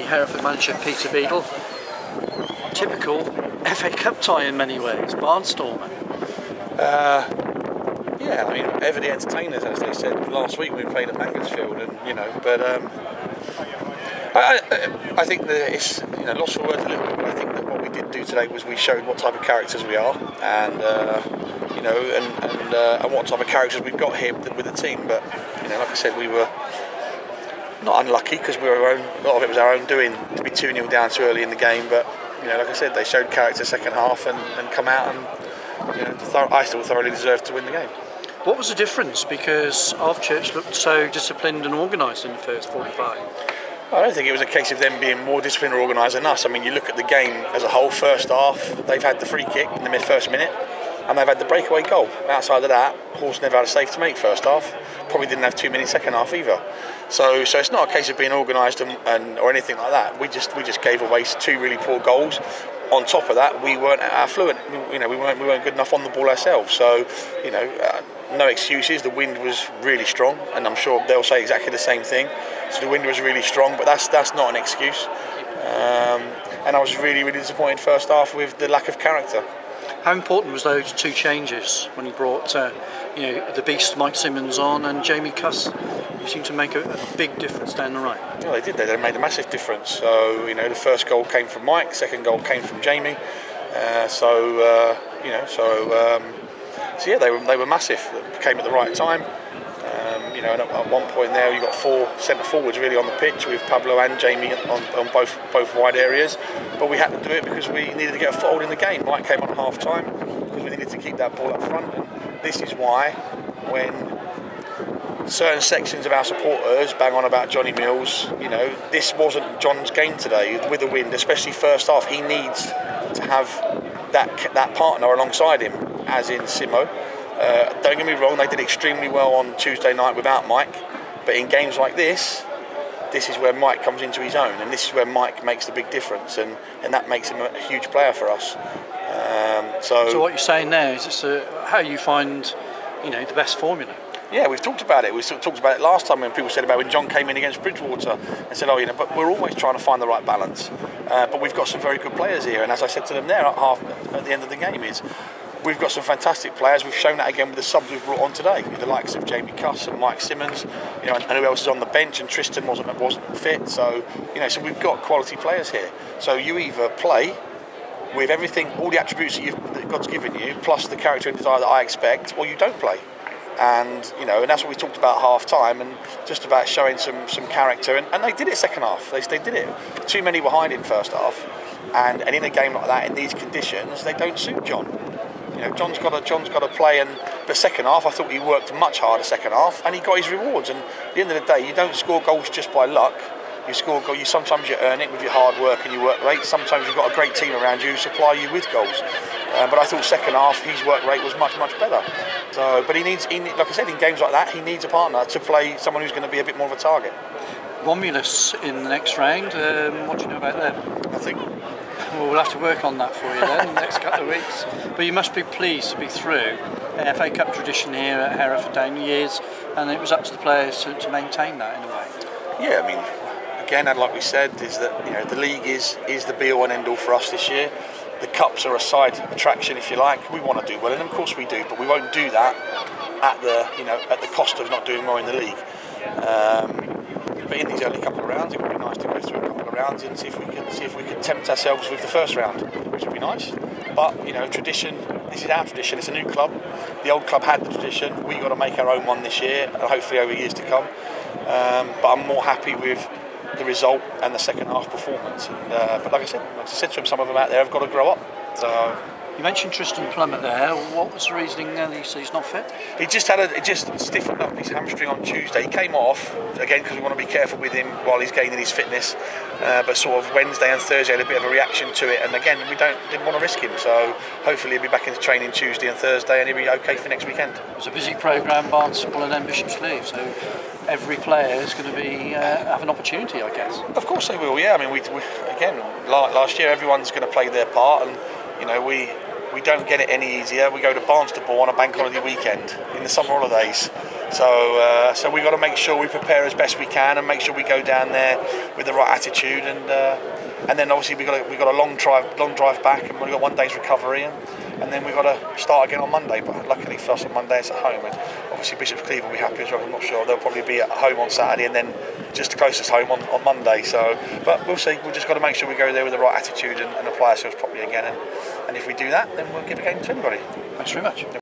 Hereford manager Peter Beadle. Typical FA Cup tie in many ways, barnstormer. Yeah, I mean, ever the entertainers, as they said last week. We played at Mansfield, and but I think that it's lost for words a little bit. But I think that what we did do today was we showed what type of characters we are, and and what type of characters we've got here with the team. But like I said, we were not unlucky because we were a lot of it was our own doing to be 2-0 down too early in the game. But like I said, they showed character second half and come out and I still thoroughly deserved to win the game. What was the difference? Because Alvechurch looked so disciplined and organised in the first 45. I don't think it was a case of them being more disciplined or organised than us. I mean, you look at the game as a whole. First half, they've had the free kick in the first minute, and they've had the breakaway goal. Outside of that, Horse never had a save to make first half. Probably didn't have 2 minutes second half either. So it's not a case of being organised and or anything like that. We just gave away 2 really poor goals. On top of that, we weren't at our fluent. We weren't good enough on the ball ourselves. So no excuses. The wind was really strong, and I'm sure they'll say exactly the same thing. So the wind was really strong, but that's not an excuse. And I was really, really disappointed first half with the lack of character. How important was those 2 changes when he brought the beast Mike Simmons on and Jamie Cuss? You seem to make a big difference down the right. Well, they did. They made a massive difference. So the first goal came from Mike, second goal came from Jamie. So yeah, they were massive. They came at the right time. And at one point there, you got 4 centre forwards really on the pitch with Pablo and Jamie on both wide areas. But we had to do it because we needed to get a foothold in the game. Mike came on at half time because we needed to keep that ball up front. And this is why, when certain sections of our supporters bang on about Johnny Mills, this wasn't John's game today with the wind, especially first half. He needs to have that partner alongside him, as in Simo. Don't get me wrong, they did extremely well on Tuesday night without Mike, but in games like this is where Mike comes into his own, and this is where Mike makes the big difference, and that makes him a huge player for us. So what you're saying there is it's how you find the best formula. Yeah, we've talked about it. We talked about it last time when people said about when John came in against Bridgewater and said, but we're always trying to find the right balance. But we've got some very good players here, and as I said to them there at the end of the game we've got some fantastic players. We've shown that again with the subs we've brought on today, the likes of Jamie Cuss and Mike Simmons, and who else is on the bench, and Tristan wasn't fit. So so we've got quality players here. So you either play with everything, all the attributes that God's given you, plus the character and desire that I expect, or you don't play. And and that's what we talked about half time, and just about showing some character, and they did it second half. They did it. Too many were behind in first half, and in a game like that, in these conditions, they don't suit John. John's got to play, and the second half, I thought he worked much harder second half, and he got his rewards. And at the end of the day, you don't score goals just by luck. You score goals. Sometimes you earn it with your hard work and your work rate. Sometimes you've got a great team around you who supply you with goals. But I thought second half his work rate was much better. So, but he needs, like I said, in games like that, he needs a partner to play someone who's going to be a bit more of a target. Romulus in the next round. What do you know about them? Nothing. Well, we'll have to work on that for you then in the next couple of weeks. But you must be pleased to be through an FA Cup tradition here at Hereford down years, and it was up to the players to maintain that in a way. Yeah, I mean, again, like we said, is that the league is the be-all and end-all for us this year. The cups are a side attraction, if you like. We want to do well, and of course we do, but we won't do that at the cost of not doing more in the league. But in these early couple of rounds, it would be nice to go through a couple of rounds and see if we could tempt ourselves with the first round, which would be nice. But tradition. This is our tradition. It's a new club. The old club had the tradition. We got to make our own one this year, and hopefully over years to come. But I'm more happy with the result and the second half performance. But like I said to him, some of them out there have got to grow up. So. You mentioned Tristan Plummer there. What was the reasoning there that you say he's not fit? He just stiffened up his hamstring on Tuesday. He came off again because we want to be careful with him while he's gaining his fitness. But sort of Wednesday and Thursday had a bit of a reaction to it, and again we didn't want to risk him. So hopefully he'll be back into training Tuesday and Thursday, and he'll be okay for next weekend. It's a busy programme, Barnstaple and then Bishop's Leave. So every player is going to be have an opportunity, I guess. Of course they will. Yeah, I mean we again last year everyone's going to play their part, and we don't get it any easier. We go to Barnstaple on a bank holiday weekend in the summer holidays. So we've got to make sure we prepare as best we can and make sure we go down there with the right attitude, and then obviously we've got a long drive back, and we've got 1 day's recovery, and then we've got to start again on Monday. But luckily for us on Monday it's at home, and obviously Bishop's Cleeve will be happy as well. I'm not sure, they'll probably be at home on Saturday and then just the closest home on Monday. So, but we'll see. We've just got to make sure we go there with the right attitude and apply ourselves properly again. And if we do that, then we'll give a game to anybody. Thanks very much.